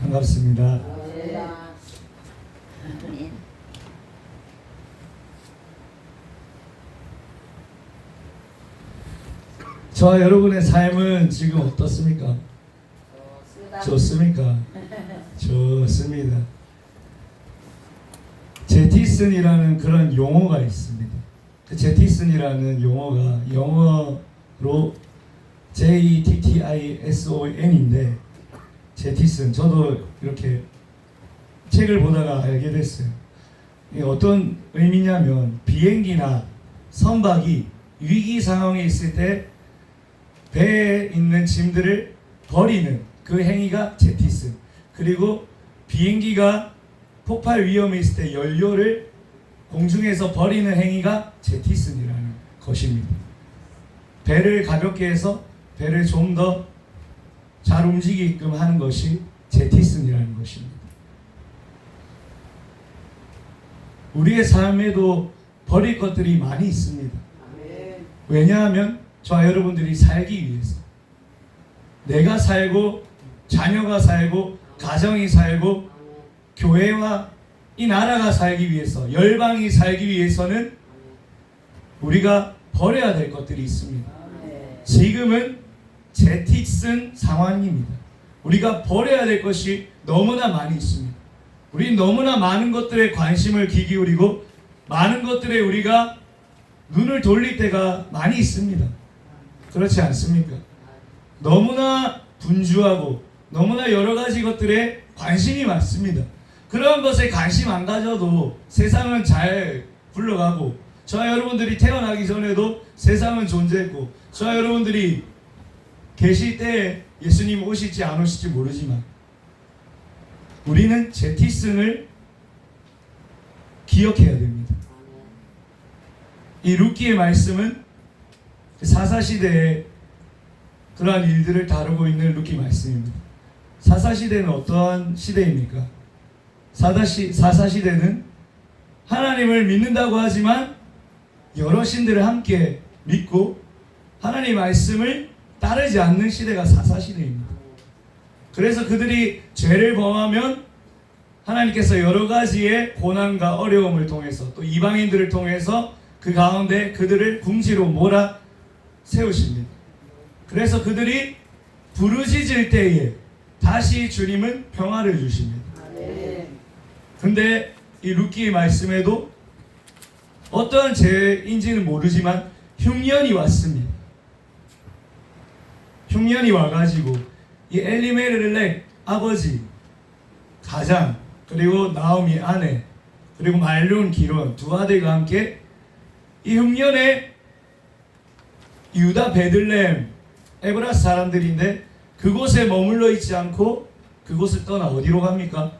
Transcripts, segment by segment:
반갑습니다. 저와 여러분의 삶은 지금 어떻습니까? 좋습니까? 좋습니다. 제티슨이라는 그런 용어가 있습니다. 그 제티슨이라는 용어가 영어로 JETTISON인데 제티슨, 저도 이렇게 책을 보다가 알게 됐어요. 이게 어떤 의미냐면 비행기나 선박이 위기 상황에 있을 때 배에 있는 짐들을 버리는 그 행위가 제티슨, 그리고 비행기가 폭발 위험에 있을 때 연료를 공중에서 버리는 행위가 제티슨이라는 것입니다. 배를 가볍게 해서 배를 좀 더 잘 움직이게끔 하는 것이 제티슨이라는 것입니다. 우리의 삶에도 버릴 것들이 많이 있습니다. 왜냐하면 저와 여러분들이 살기 위해서, 내가 살고 자녀가 살고 가정이 살고 교회와 이 나라가 살기 위해서, 열방이 살기 위해서는 우리가 버려야 될 것들이 있습니다. 지금은 제티슨 상황입니다. 우리가 버려야 될 것이 너무나 많이 있습니다. 우리 너무나 많은 것들에 관심을 기울이고 많은 것들에 우리가 눈을 돌릴 때가 많이 있습니다. 그렇지 않습니까? 너무나 분주하고 너무나 여러 가지 것들에 관심이 많습니다. 그런 것에 관심 안 가져도 세상은 잘 굴러가고, 저와 여러분들이 태어나기 전에도 세상은 존재했고, 저와 여러분들이 계실 때 예수님 오실지 안 오실지 모르지만 우리는 제티슨을 기억해야 됩니다. 이 룻기의 말씀은 사사시대에 그러한 일들을 다루고 있는 룻기 말씀입니다. 사사시대는 어떠한 시대입니까? 사사시대는 하나님을 믿는다고 하지만 여러 신들을 함께 믿고 하나님의 말씀을 따르지 않는 시대가 사사시대입니다. 그래서 그들이 죄를 범하면 하나님께서 여러 가지의 고난과 어려움을 통해서 또 이방인들을 통해서 그 가운데 그들을 궁지로 몰아 세우십니다. 그래서 그들이 부르짖을 때에 다시 주님은 평화를 주십니다. 근데 이 룻기의 말씀에도 어떠한 죄인지는 모르지만 흉년이 왔습니다. 흉년이 와가지고 이 엘리멜렉 아버지, 가장, 그리고 나오미 아내, 그리고 말론 기론 두 아들과 함께 이 흉년에 유다 베들레헴 에브라 사람들인데 그곳에 머물러 있지 않고 그곳을 떠나 어디로 갑니까?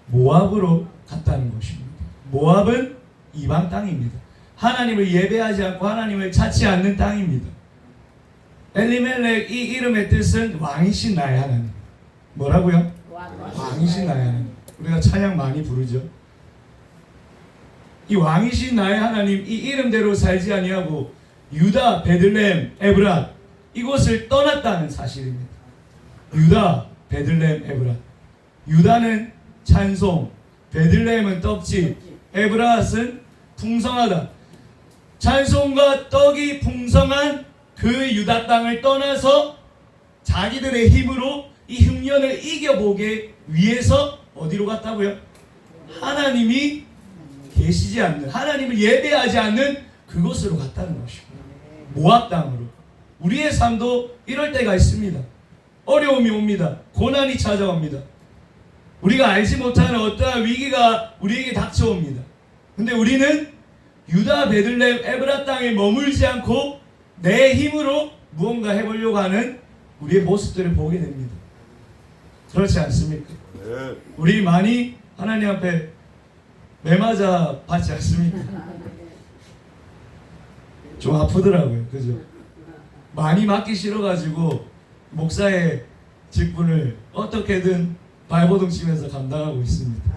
모압으로 갔다는 것입니다. 모압은 이방 땅입니다. 하나님을 예배하지 않고 하나님을 찾지 않는 땅입니다. 엘리멜렉, 이 이름의 뜻은 왕이신 나의 하나님. 뭐라고요? 왕이신 나의 하나님. 우리가 찬양 많이 부르죠. 이 왕이신 나의 하나님, 이 이름대로 살지 아니하고 유다, 베들레헴, 에브라 이곳을 떠났다는 사실입니다. 유다, 베들레헴, 에브라. 유다는 찬송, 베들레헴은 떡집, 에브라앗은 풍성하다. 찬송과 떡이 풍성한 그 유다 땅을 떠나서 자기들의 힘으로 이 흉년을 이겨보기 위해서 어디로 갔다고요? 하나님이 계시지 않는, 하나님을 예배하지 않는 그곳으로 갔다는 것입니다. 모압 땅으로. 우리의 삶도 이럴 때가 있습니다. 어려움이 옵니다. 고난이 찾아옵니다. 우리가 알지 못하는 어떠한 위기가 우리에게 닥쳐옵니다. 근데 우리는 유다, 베들레헴, 에브라 땅에 머물지 않고 내 힘으로 무언가 해보려고 하는 우리의 모습들을 보게 됩니다. 그렇지 않습니까? 네. 우리 많이 하나님 앞에 매맞아 받지 않습니까? 좀 아프더라고요. 그죠? 많이 맞기 싫어가지고 목사의 직분을 어떻게든 발버둥 치면서 감당하고 있습니다.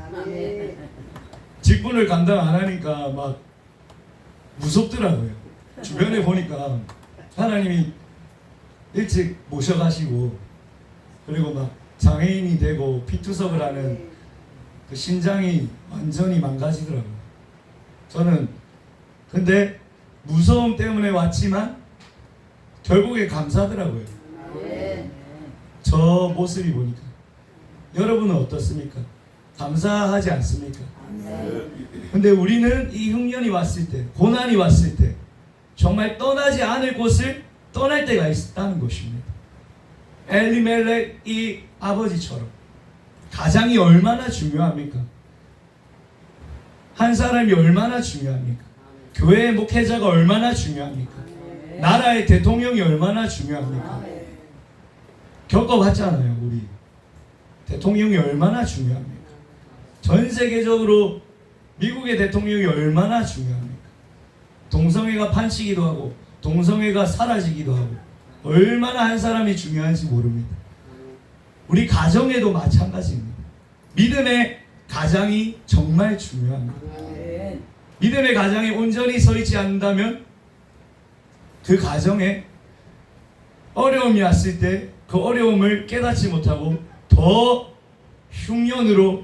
직분을 감당 안 하니까 막 무섭더라고요. 주변에 보니까 하나님이 일찍 모셔가시고 그리고 막 장애인이 되고 피투석을 하는 그 신장이 완전히 망가지더라고요. 저는 근데 무서움 때문에 왔지만 결국에 감사하더라고요. 저 모습이 보니까. 여러분은 어떻습니까? 감사하지 않습니까? 근데 우리는 이 흉년이 왔을 때, 고난이 왔을 때 정말 떠나지 않을 곳을 떠날 때가 있다는 것입니다. 엘리멜렉 이 아버지처럼 가장이 얼마나 중요합니까? 한 사람이 얼마나 중요합니까? 교회의 목회자가 얼마나 중요합니까? 나라의 대통령이 얼마나 중요합니까? 겪어봤잖아요. 우리 대통령이 얼마나 중요합니까? 전 세계적으로 미국의 대통령이 얼마나 중요합니까? 동성애가 판치기도 하고 동성애가 사라지기도 하고 얼마나 한 사람이 중요한지 모릅니다. 우리 가정에도 마찬가지입니다. 믿음의 가장이 정말 중요합니다. 믿음의 가장이 온전히 서 있지 않는다면 그 가정에 어려움이 왔을 때 그 어려움을 깨닫지 못하고 더 흉년으로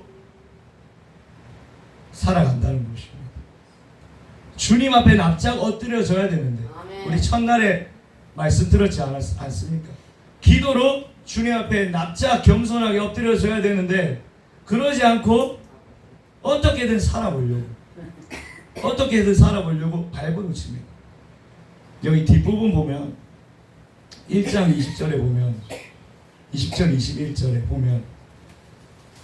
살아간다는 것입니다. 주님 앞에 납작 엎드려져야 되는데 우리 첫날에 말씀 들었지 않습니까? 기도로 주님 앞에 납작 겸손하게 엎드려져야 되는데 그러지 않고 어떻게든 살아보려고 발버둥칩니다. 여기 뒷부분 보면 1장 20절에 보면 20절 21절에 보면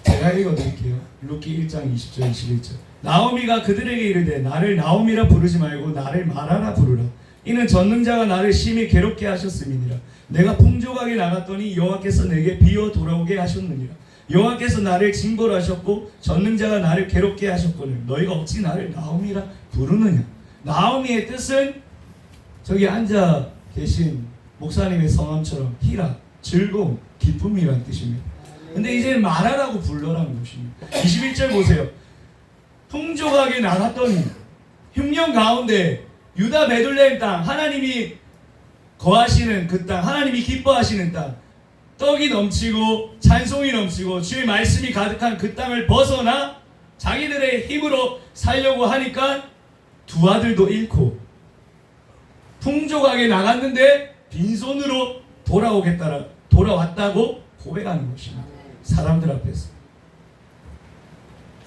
제가 읽어드릴게요. 루키 1장 20절 21절. 나오미가 그들에게 이르되 나를 나오미라 부르지 말고 나를 마라라 부르라. 이는 전능자가 나를 심히 괴롭게 하셨음이니라. 내가 풍족하게 나갔더니 여호와께서 내게 비어 돌아오게 하셨느니라. 여호와께서 나를 징벌하셨고 전능자가 나를 괴롭게 하셨거늘 너희가 어찌 나를 나오미라 부르느냐. 나오미의 뜻은 저기 앉아 계신 목사님의 성함처럼 희락, 즐거움, 기쁨이란 뜻입니다. 근데 이제 마라라고 불러라는 것입니다. 21절 보세요. 풍족하게 나갔더니 흉년 가운데 유다 베들레헴 땅, 하나님이 거하시는 그 땅, 하나님이 기뻐하시는 땅, 떡이 넘치고 찬송이 넘치고 주의 말씀이 가득한 그 땅을 벗어나 자기들의 힘으로 살려고 하니까 두 아들도 잃고 풍족하게 나갔는데 빈손으로 돌아왔다고 고백하는 것입니다. 사람들 앞에서.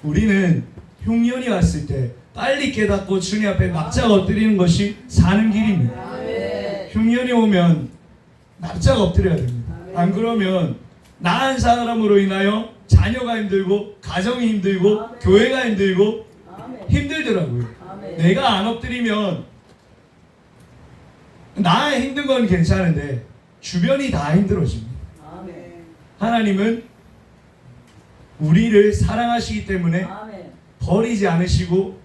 우리는 흉년이 왔을 때 빨리 깨닫고 주님 앞에 납작 엎드리는 것이 사는 길입니다. 흉년이 오면 납작 엎드려야 됩니다. 안 그러면 나한 사람으로 인하여 자녀가 힘들고 가정이 힘들고 교회가 힘들고 힘들더라고요. 내가 안 엎드리면 나 힘든 건 괜찮은데 주변이 다 힘들어집니다. 하나님은 우리를 사랑하시기 때문에 버리지 않으시고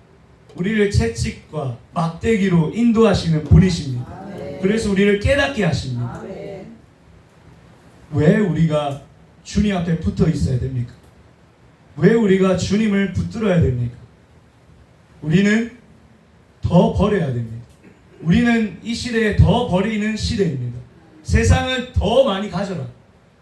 우리를 채찍과 막대기로 인도하시는 분이십니다. 그래서 우리를 깨닫게 하십니다. 왜 우리가 주님 앞에 붙어 있어야 됩니까? 왜 우리가 주님을 붙들어야 됩니까? 우리는 더 버려야 됩니다. 우리는 이 시대에 더 버리는 시대입니다. 세상은 더 많이 가져라.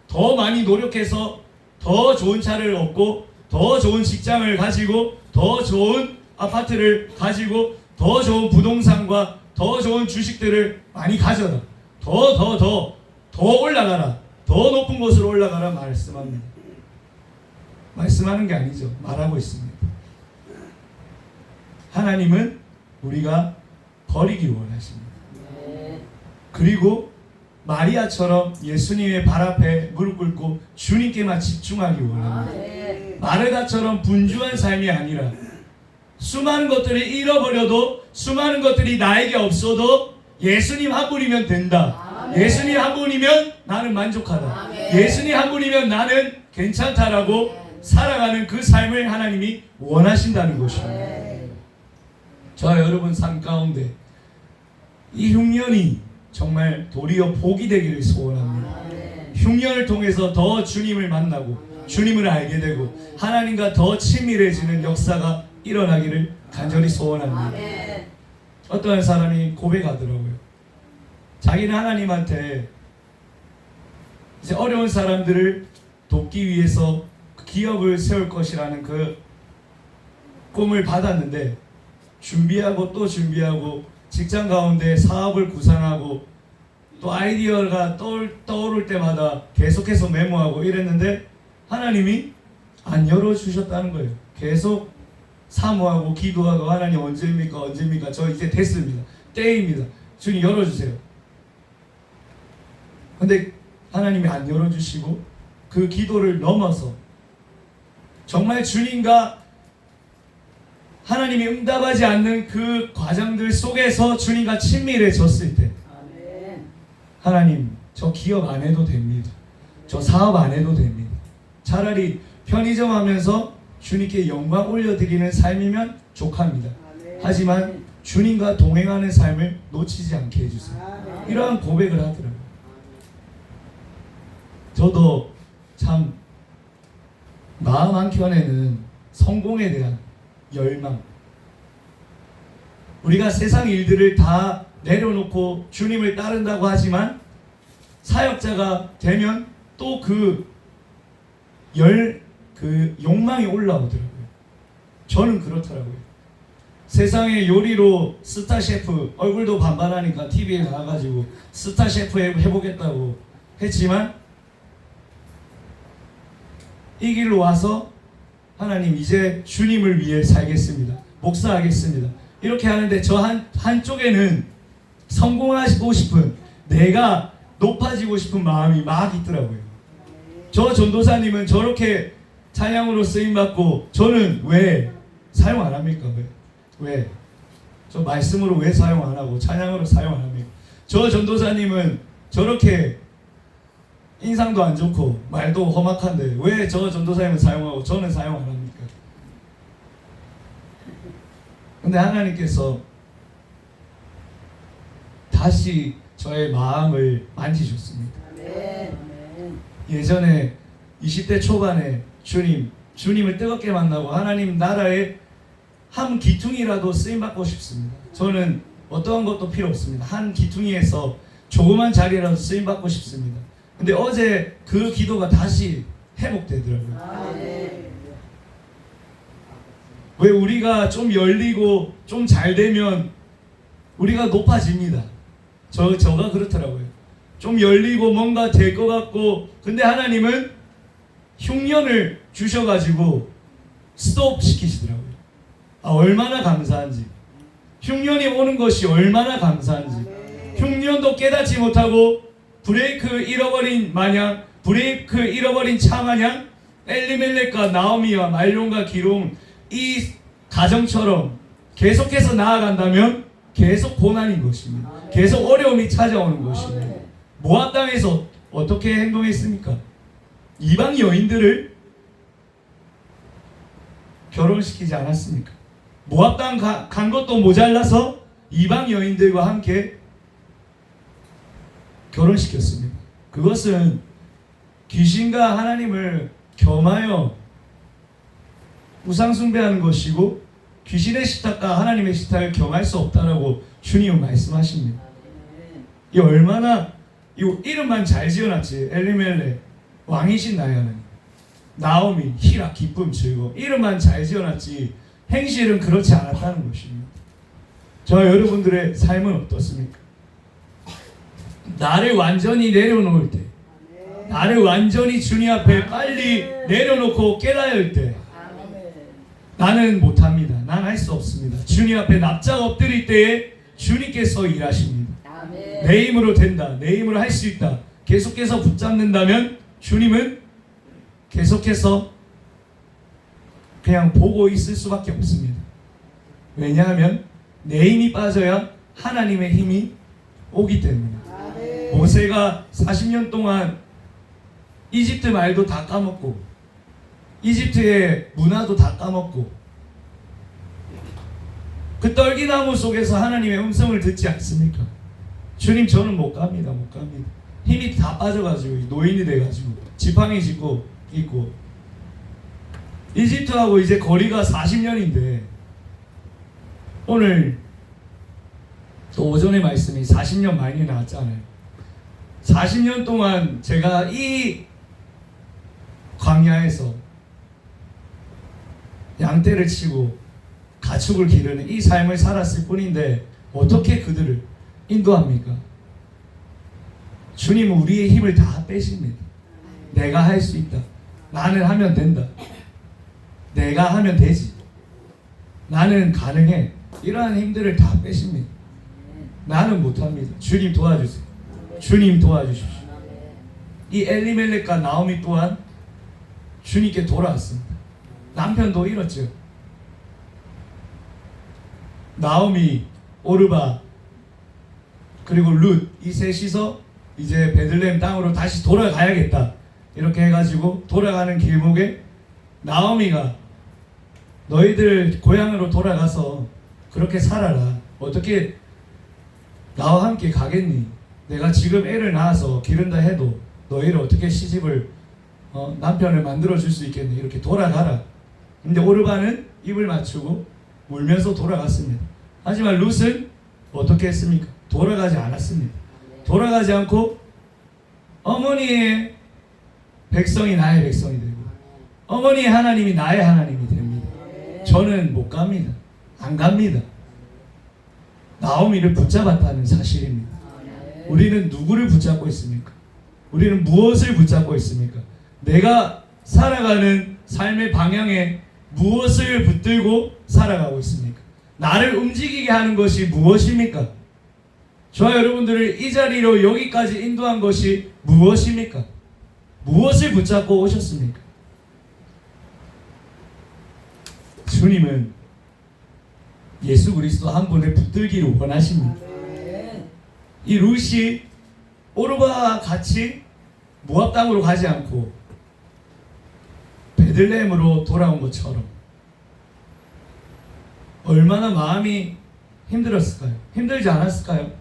더 많이 노력해서 더 좋은 차를 얻고 더 좋은 직장을 가지고 더 좋은 아파트를 가지고 더 좋은 부동산과 더 좋은 주식들을 많이 가져라. 더 올라가라. 더 높은 곳으로 올라가라 말씀합니다. 말씀하는 게 아니죠. 말하고 있습니다. 하나님은 우리가 버리기 원하십니다. 그리고 마리아처럼 예수님의 발 앞에 무릎 꿇고 주님께만 집중하기 원합니다. 마르다처럼 분주한 삶이 아니라 수많은 것들을 잃어버려도 수많은 것들이 나에게 없어도 예수님 한 분이면 된다. 예수님 한 분이면 나는 만족하다. 예수님 한 분이면 나는 괜찮다라고 살아가는 그 삶을 하나님이 원하신다는 것입니다. 저와 여러분 삶 가운데 이 흉년이 정말 도리어 복이 되기를 소원합니다. 흉년을 통해서 더 주님을 만나고 주님을 알게 되고 하나님과 더 친밀해지는 역사가 일어나기를 간절히 소원합니다. 어떠한 사람이 고백하더라고요. 자기는 하나님한테 이제 어려운 사람들을 돕기 위해서 기업을 세울 것이라는 그 꿈을 받았는데 준비하고 또 준비하고 직장 가운데 사업을 구상하고 또 아이디어가 떠오를 때마다 계속해서 메모하고 이랬는데 하나님이 안 열어주셨다는 거예요. 계속 사모하고 기도하고 하나님 언제입니까? 저 이제 됐습니다. 때입니다. 주님 열어주세요. 근데 하나님이 안 열어주시고 그 기도를 넘어서 정말 주님과 하나님이 응답하지 않는 그 과정들 속에서 주님과 친밀해졌을 때 하나님 저 기업 안 해도 됩니다. 저 사업 안 해도 됩니다. 차라리 편의점 하면서 주님께 영광 올려드리는 삶이면 족합니다. 하지만 주님과 동행하는 삶을 놓치지 않게 해주세요. 이러한 고백을 하더라고요. 저도 참 마음 한켠에는 성공에 대한 열망, 우리가 세상 일들을 다 내려놓고 주님을 따른다고 하지만 사역자가 되면 또 그 욕망이 올라오더라고요. 저는 그렇더라고요. 세상의 요리로 스타 셰프, 얼굴도 반반하니까 TV에 나와가지고 스타 셰프 해보겠다고 했지만 이 길로 와서 하나님 이제 주님을 위해 살겠습니다. 목사하겠습니다. 이렇게 하는데 저 한쪽에는 성공하고 싶은, 내가 높아지고 싶은 마음이 막 있더라고요. 저 전도사님은 저렇게 찬양으로 쓰임받고 저는 왜 사용 안 합니까? 왜? 저 말씀으로 왜 사용 안 하고 찬양으로 사용 안 합니까? 저 전도사님은 저렇게 인상도 안 좋고 말도 험악한데 왜 저 전도사님은 사용하고 저는 사용 안 합니까? 근데 하나님께서 다시 저의 마음을 만지셨습니다. 예전에 20대 초반에 주님을 뜨겁게 만나고 하나님 나라의 한 기퉁이라도 쓰임받고 싶습니다. 저는 어떠한 것도 필요 없습니다. 한 기퉁이에서 조그만 자리라도 쓰임받고 싶습니다. 근데 어제 그 기도가 다시 회복되더라고요. 왜 우리가 좀 열리고 좀 잘 되면 우리가 높아집니다. 저가 그렇더라고요. 좀 열리고 뭔가 될 것 같고, 근데 하나님은 흉년을 주셔가지고 스톱 시키시더라고요. 얼마나 감사한지. 흉년이 오는 것이 얼마나 감사한지. 흉년도 깨닫지 못하고 브레이크 잃어버린 차 마냥 엘리멜렉과 나오미와 말론과 기롬 이 가정처럼 계속해서 나아간다면 계속 고난인 것입니다. 계속 어려움이 찾아오는 것입니다. 모압 땅에서 어떻게 행동했습니까? 이방 여인들을 결혼시키지 않았습니까? 모압 땅 간 것도 모자라서 이방 여인들과 함께 결혼시켰습니다. 그것은 귀신과 하나님을 겸하여 우상 숭배하는 것이고 귀신의 식탁과 하나님의 식탁을 겸할 수 없다라고 주님은 말씀하십니다. 이 얼마나 이 이름만 잘 지어놨지. 엘리멜렉 왕이신 나의 하나님, 나오미 희락 기쁨 즐거움, 이름만 잘 지어놨지 행실은 그렇지 않았다는 것입니다. 저 여러분들의 삶은 어떻습니까? 나를 완전히 내려놓을 때, 나를 완전히 주님 앞에 빨리 내려놓고 깨달아야 할 때, 나는 못합니다. 난 할 수 없습니다. 주님 앞에 납작 엎드릴 때에 주님께서 일하십니다. 내 힘으로 된다. 내 힘으로 할 수 있다. 계속해서 붙잡는다면 주님은 계속해서 그냥 보고 있을 수밖에 없습니다. 왜냐하면 내 힘이 빠져야 하나님의 힘이 오기 때문에. 모세가 40년 동안 이집트 말도 다 까먹고 이집트의 문화도 다 까먹고 그 떨기나무 속에서 하나님의 음성을 듣지 않습니까? 주님 저는 못 갑니다. 힘이 다 빠져가지고 노인이 돼가지고 지팡이 짚고 있고, 이집트하고 이제 거리가 40년인데 오늘 또 오전에 말씀이 40년 많이 나왔잖아요. 40년 동안 제가 이 광야에서 양떼를 치고 가축을 기르는 이 삶을 살았을 뿐인데 어떻게 그들을 인도합니까? 주님은 우리의 힘을 다 빼십니다. 내가 할 수 있다. 나는 하면 된다. 내가 하면 되지. 나는 가능해. 이러한 힘들을 다 빼십니다. 나는 못합니다. 주님 도와주세요. 주님 도와주십시오. 이 엘리멜렉과 나오미 또한 주님께 돌아왔습니다. 남편도 잃었죠. 나오미, 오르바, 그리고 룻, 이 셋이서 이제 베들레헴 땅으로 다시 돌아가야겠다. 이렇게 해가지고 돌아가는 길목에 나오미가 너희들 고향으로 돌아가서 그렇게 살아라. 어떻게 나와 함께 가겠니? 내가 지금 애를 낳아서 기른다 해도 너희를 어떻게 시집을 남편을 만들어 줄 수 있겠니? 이렇게 돌아가라. 근데 오르바는 입을 맞추고 울면서 돌아갔습니다. 하지만 룻은 어떻게 했습니까? 돌아가지 않았습니다. 돌아가지 않고 어머니의 백성이 나의 백성이 되고 어머니의 하나님이 나의 하나님이 됩니다. 저는 못 갑니다. 안 갑니다. 나오미를 붙잡았다는 사실입니다. 우리는 누구를 붙잡고 있습니까? 우리는 무엇을 붙잡고 있습니까? 내가 살아가는 삶의 방향에 무엇을 붙들고 살아가고 있습니까? 나를 움직이게 하는 것이 무엇입니까? 저와 여러분들을 이 자리로 여기까지 인도한 것이 무엇입니까? 무엇을 붙잡고 오셨습니까? 주님은 예수 그리스도 한 분을 붙들기를 원하십니다. 이 룻이 오르바와 같이 모압 땅으로 가지 않고 베들레헴으로 돌아온 것처럼 얼마나 마음이 힘들었을까요? 힘들지 않았을까요?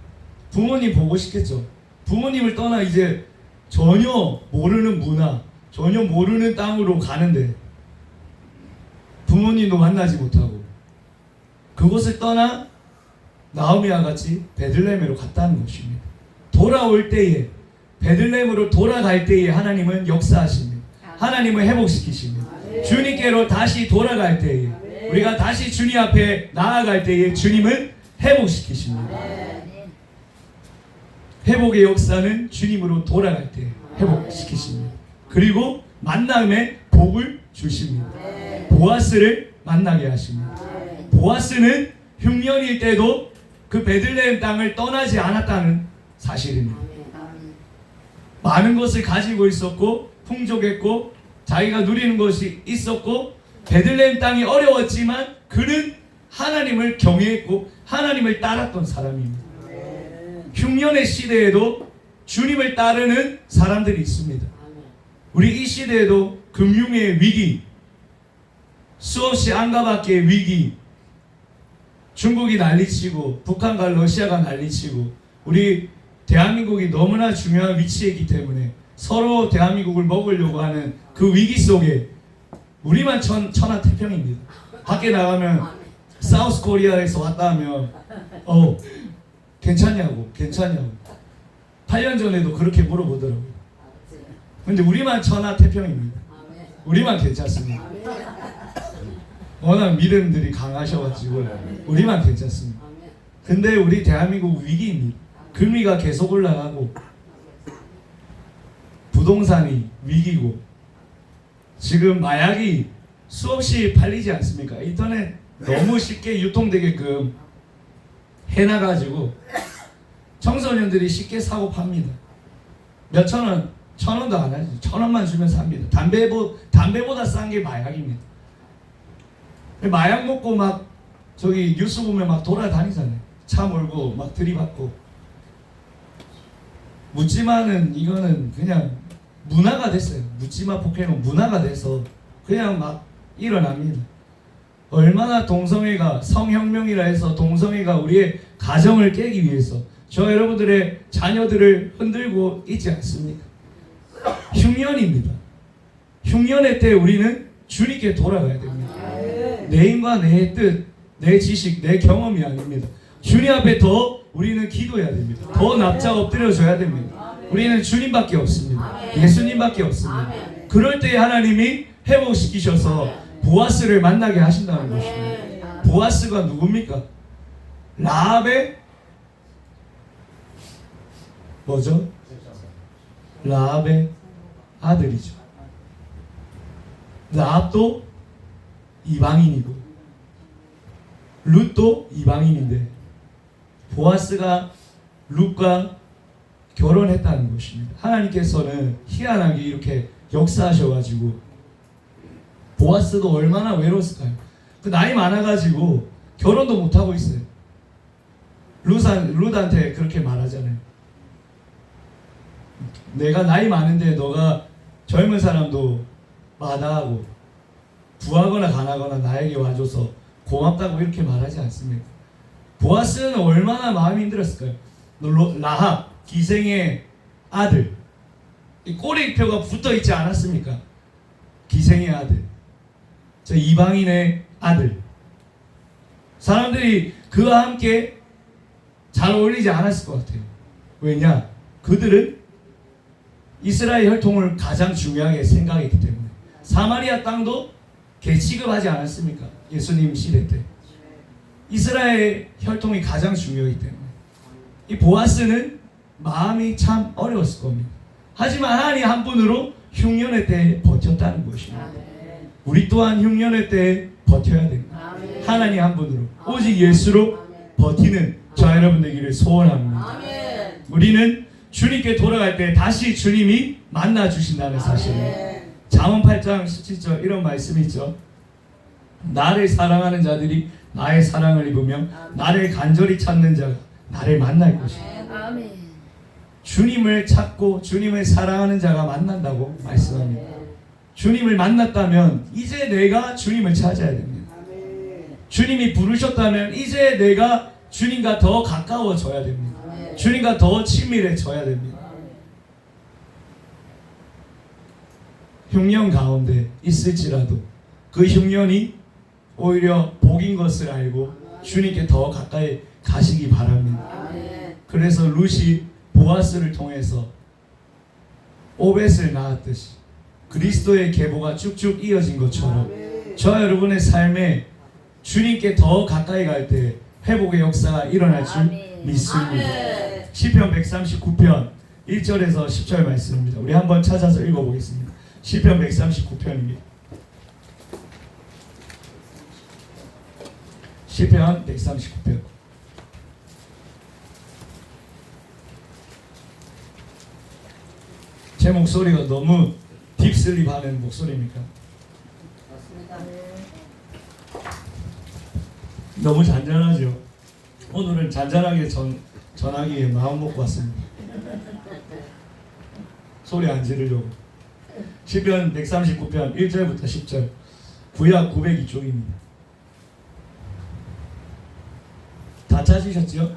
부모님 보고 싶겠죠. 부모님을 떠나 이제 전혀 모르는 문화, 전혀 모르는 땅으로 가는데 부모님도 만나지 못하고 그곳을 떠나 나오미와 같이 베들레헴으로 갔다는 것입니다. 돌아올 때에 베들레헴으로 돌아갈 때에 하나님은 역사하십니다. 하나님은 회복시키십니다. 주님께로 다시 돌아갈 때에 우리가 다시 주님 앞에 나아갈 때에 주님은 회복시키십니다. 회복의 역사는 주님으로 돌아갈 때 회복시키십니다. 그리고 만남에 복을 주십니다. 보아스를 만나게 하십니다. 보아스는 흉년일 때도 그 베들레헴 땅을 떠나지 않았다는 사실입니다. 많은 것을 가지고 있었고 풍족했고 자기가 누리는 것이 있었고 베들레헴 땅이 어려웠지만 그는 하나님을 경외했고 하나님을 따랐던 사람입니다. 흉년의 시대에도 주님을 따르는 사람들이 있습니다. 우리 이 시대에도 금융의 위기, 수없이 안가밖의 위기, 중국이 난리치고 북한과 러시아가 난리치고 우리 대한민국이 너무나 중요한 위치에 있기 때문에 서로 대한민국을 먹으려고 하는 그 위기 속에 우리만 천하태평입니다. 밖에 나가면 사우스 코리아에서 왔다 하면 괜찮냐고 8년 전에도 그렇게 물어보더라고요. 근데 우리만 천하태평입니다. 우리만 괜찮습니다. 워낙 믿음들이 강하셔가지고 우리만 괜찮습니다. 근데 우리 대한민국 위기입니다. 금리가 계속 올라가고 부동산이 위기고 지금 마약이 수없이 팔리지 않습니까? 인터넷 너무 쉽게 유통되게끔 해놔가지고 청소년들이 쉽게 사고 팝니다. 몇천 원, 1,000원도 안 하죠. 1,000원만 주면 삽니다. 담배보다 싼 게 마약입니다. 마약 먹고 막 저기 뉴스 보면 막 돌아다니잖아요. 차 몰고 막 들이받고. 묻지마는 이거는 그냥 문화가 됐어요. 묻지마 폭행은 문화가 돼서 그냥 막 일어납니다. 얼마나 동성애가 성혁명이라 해서 동성애가 우리의 가정을 깨기 위해서 저 여러분들의 자녀들을 흔들고 있지 않습니까? 흉년입니다. 흉년의 때 우리는 주님께 돌아가야 됩니다. 내 힘과 내 뜻, 내 지식, 내 경험이 아닙니다. 주님 앞에 더 우리는 기도해야 됩니다. 더 납작 엎드려줘야 됩니다. 우리는 주님밖에 없습니다. 예수님밖에 없습니다. 그럴 때 하나님이 회복시키셔서 보아스를 만나게 하신다는 것입니다. 보아스가 누굽니까? 라합의 뭐죠? 라합의 아들이죠. 라합도 이방인이고 룻도 이방인인데 보아스가 룻과 결혼했다는 것입니다. 하나님께서는 희한하게 이렇게 역사하셔가지고 보아스도 얼마나 외로웠을까요? 그 나이 많아가지고 결혼도 못하고 있어요. 룻한테 그렇게 말하잖아요. 내가 나이 많은데 너가 젊은 사람도 마다하고 부하거나 가나거나 나에게 와줘서 고맙다고 이렇게 말하지 않습니까? 보아스는 얼마나 마음이 힘들었을까요? 라합 기생의 아들, 이 꼬리표가 붙어 있지 않았습니까? 기생의 아들, 저 이방인의 아들. 사람들이 그와 함께 잘 어울리지 않았을 것 같아요. 왜냐? 그들은 이스라엘 혈통을 가장 중요하게 생각했기 때문에. 사마리아 땅도 개 취급하지 않았습니까? 예수님 시대 때. 이스라엘 혈통이 가장 중요하기 때문에. 이 보아스는 마음이 참 어려웠을 겁니다. 하지만 하나님 한 분으로 흉년의 때에 버텼다는 것입니다. 우리 또한 흉년의 때에 버텨야 됩니다. 하나님 한 분으로 오직 예수로 버티는 저와 여러분 되기를 소원합니다. 우리는 주님께 돌아갈 때 다시 주님이 만나 주신다는 사실입니다. 잠언 8장 17절 이런 말씀이 있죠. 나를 사랑하는 자들이 나의 사랑을 입으며 나를 간절히 찾는 자가 나를 만날 것이다. 주님을 찾고 주님을 사랑하는 자가 만난다고 말씀합니다. 주님을 만났다면 이제 내가 주님을 찾아야 됩니다. 주님이 부르셨다면 이제 내가 주님과 더 가까워져야 됩니다. 주님과 더 친밀해져야 됩니다. 흉년 가운데 있을지라도 그 흉년이 오히려 복인 것을 알고 주님께 더 가까이 가시기 바랍니다. 그래서 룻이 보아스를 통해서 오벳을 낳았듯이 그리스도의 계보가 쭉쭉 이어진 것처럼 저와 여러분의 삶에 주님께 더 가까이 갈 때 회복의 역사가 일어날 줄 믿습니다. 시편 139편 1절에서 10절 말씀입니다. 우리 한번 찾아서 읽어보겠습니다. 시편 139편입니다. 시편 139편. 제 목소리가 너무 딥슬립하는 목소리입니까? 너무 잔잔하죠? 오늘은 잔잔하게 전하기에 마음 먹고 왔습니다. 소리 안 지르려고. 시편 139편 1절부터 10절 구약 902쪽입니다. 다 찾으셨죠?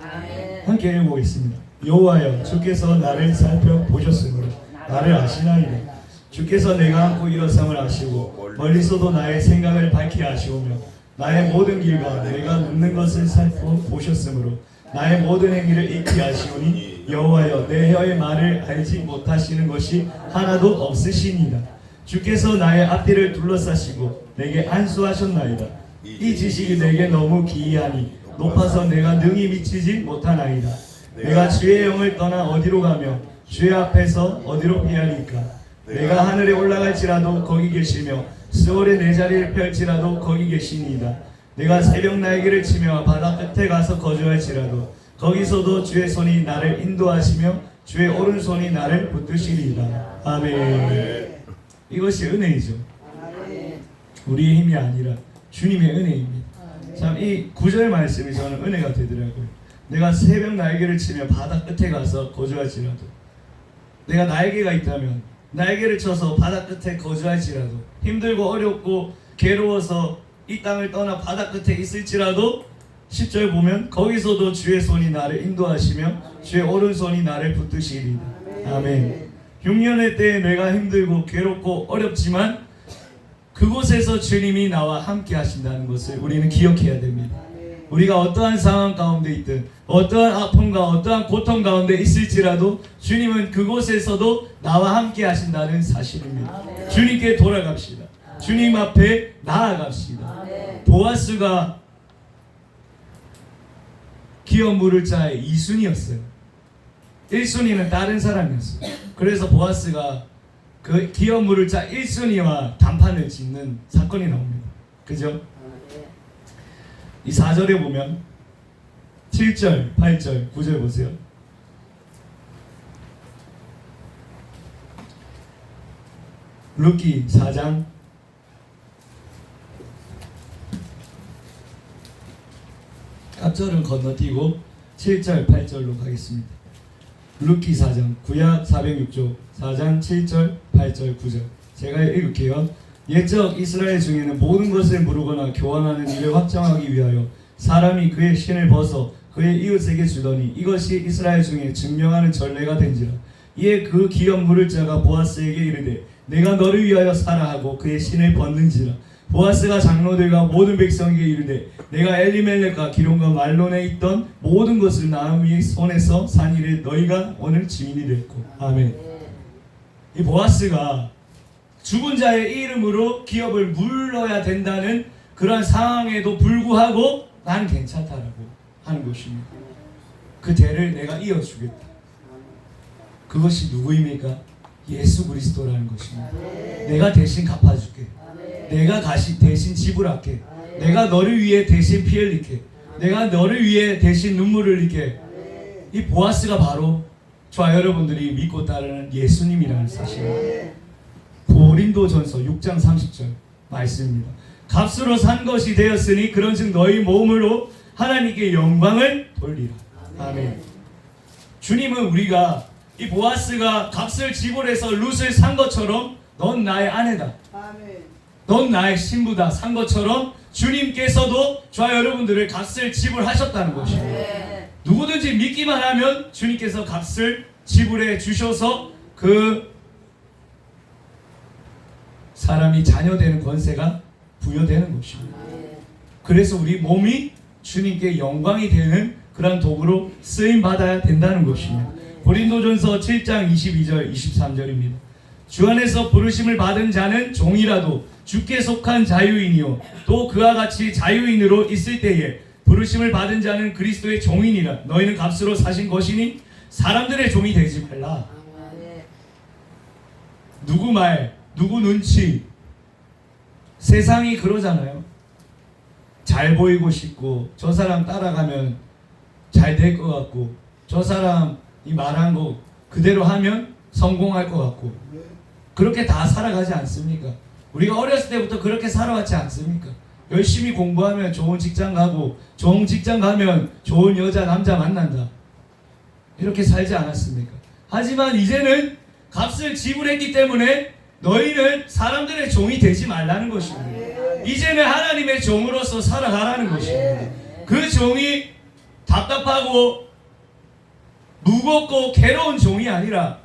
함께 읽어보겠습니다. 여호와여 주께서 나를 살펴보셨으므로 나를 아시나이다. 주께서 내가 안고 일어sam을 아시고 멀리서도 나의 생각을 밝히 아시오며 나의 모든 길과 내가 눕는 것을 살펴보셨으므로 나의 모든 행위를 익히 아시오니 여호와여 내 혀의 말을 알지 못하시는 것이 하나도 없으시니이다. 주께서 나의 앞뒤를 둘러싸시고 내게 안수하셨나이다. 이 지식이 내게 너무 기이하니 높아서 내가 능히 미치지 못하나이다. 내가 주의 영을 떠나 어디로 가며 주의 앞에서 어디로 피하리까? 내가 하늘에 올라갈지라도 거기 계시며 스월에 내 자리를 펼지라도 거기 계시니이다. 내가 새벽 날개를 치며 바다 끝에 가서 거주할지라도 거기서도 주의 손이 나를 인도하시며 주의 오른손이 나를 붙드시리이다. 아멘. 이것이 은혜이죠. 우리의 힘이 아니라 주님의 은혜입니다. 참 이 9절 말씀이 저는 은혜가 되더라고요. 내가 새벽 날개를 치며 바다 끝에 가서 거주할지라도, 내가 날개가 있다면 날개를 쳐서 바다 끝에 거주할지라도, 힘들고 어렵고 괴로워서 이 땅을 떠나 바다 끝에 있을지라도 10절 보면 거기서도 주의 손이 나를 인도하시며 주의 오른손이 나를 붙드시리이다. 아멘. 흉년의 때에 내가 힘들고 괴롭고 어렵지만 그곳에서 주님이 나와 함께 하신다는 것을 우리는 기억해야 됩니다. 우리가 어떠한 상황 가운데 있든 어떠한 아픔과 어떠한 고통 가운데 있을지라도 주님은 그곳에서도 나와 함께 하신다는 사실입니다. 주님께 돌아갑시다. 주님 앞에 나아갑시다. 보아스가 기업 물을 자의 2순위였어요. 1순위는 다른 사람이었어요. 그래서 보아스가 그 기업 물을 자 1순위와 단판을 짓는 사건이 나옵니다. 그죠? 이 4절에 보면 7절, 8절, 9절 보세요. 룻기 4장 4절은 건너뛰고 7절, 8절로 가겠습니다. 룻기 4장, 구약 406조 4장 7절, 8절, 9절 제가 읽을게요. 옛적 이스라엘 중에는 모든 것을 물으거나 교환하는 일을 확정하기 위하여 사람이 그의 신을 벗어 그의 이웃에게 주더니 이것이 이스라엘 중에 증명하는 전례가 된지라. 이에 그 기업 물을 자가 보아스에게 이르되 내가 너를 위하여 사라 하고 그의 신을 벗는지라. 보아스가 장로들과 모든 백성에게 이르되 내가 엘리멜렉과 기론과 말론에 있던 모든 것을 나오미의 손에서 산 일을 너희가 오늘 증인이 됐고. 아멘. 이 보아스가 죽은 자의 이름으로 기업을 물어야 된다는 그런 상황에도 불구하고 난 괜찮다라고 하는 것입니다. 그 대를 내가 이어주겠다. 그것이 누구입니까? 예수 그리스도라는 것입니다. 내가 대신 갚아줄게. 내가 대신 지불할게. 내가 너를 위해 대신 피 흘릴게. 내가 너를 위해 대신 눈물을 흘릴게. 이 보아스가 바로 저와 여러분들이 믿고 따르는 예수님이라는 사실입니다. 고린도전서 6장 30절 말씀입니다. 값으로 산 것이 되었으니 그런즉 너희 몸으로 하나님께 영광을 돌리라. 아멘. 주님은 우리가 이 보아스가 값을 지불해서 룻을 산 것처럼 넌 나의 아내다. 넌 나의 신부다 산 것처럼 주님께서도 저와 여러분들을 값을 지불하셨다는 것입니다. 누구든지 믿기만 하면 주님께서 값을 지불해 주셔서 그 사람이 자녀되는 권세가 부여되는 것입니다. 그래서 우리 몸이 주님께 영광이 되는 그런 도구로 쓰임 받아야 된다는 것입니다. 고린도전서 7장 22절 23절입니다. 주 안에서 부르심을 받은 자는 종이라도 주께 속한 자유인이요 또 그와 같이 자유인으로 있을 때에 부르심을 받은 자는 그리스도의 종이니라. 너희는 값으로 사신 것이니 사람들의 종이 되지 말라. 누구 말, 누구 눈치, 세상이 그러잖아요. 잘 보이고 싶고 저 사람 따라가면 잘 될 것 같고 저 사람이 말한 거 그대로 하면 성공할 것 같고 그렇게 다 살아가지 않습니까? 우리가 어렸을 때부터 그렇게 살아왔지 않습니까? 열심히 공부하면 좋은 직장 가고 좋은 직장 가면 좋은 여자 남자 만난다. 이렇게 살지 않았습니까? 하지만 이제는 값을 지불했기 때문에 너희는 사람들의 종이 되지 말라는 것입니다. 이제는 하나님의 종으로서 살아가라는 것입니다. 그 종이 답답하고 무겁고 괴로운 종이 아니라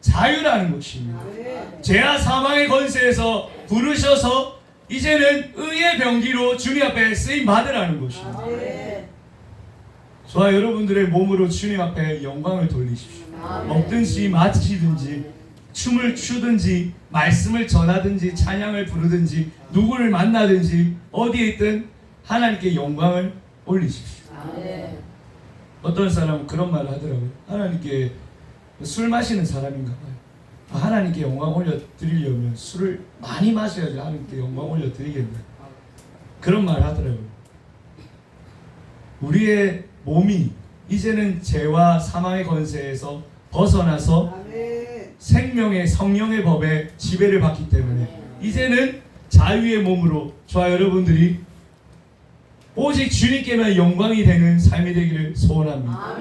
자유라는 것입니다. 죄와 사망의 권세에서 부르셔서 이제는 의의 병기로 주님 앞에 쓰임 받으라는 것입니다. 저와 여러분들의 몸으로 주님 앞에 영광을 돌리십시오. 먹든지 마시든지 춤을 추든지 말씀을 전하든지 찬양을 부르든지 누구를 만나든지 어디에 있든 하나님께 영광을 올리십시오. 어떤 사람은 그런 말을 하더라고요. 하나님께 술 마시는 사람인가 봐요. 하나님께 영광 올려드리려면 술을 많이 마셔야지 하나님께 영광 올려드리겠네. 그런 말을 하더라고요. 우리의 몸이 이제는 죄와 사망의 권세에서 벗어나서 생명의 성령의 법에 지배를 받기 때문에 이제는 자유의 몸으로 저와 여러분들이 오직 주님께만 영광이 되는 삶이 되기를 소원합니다.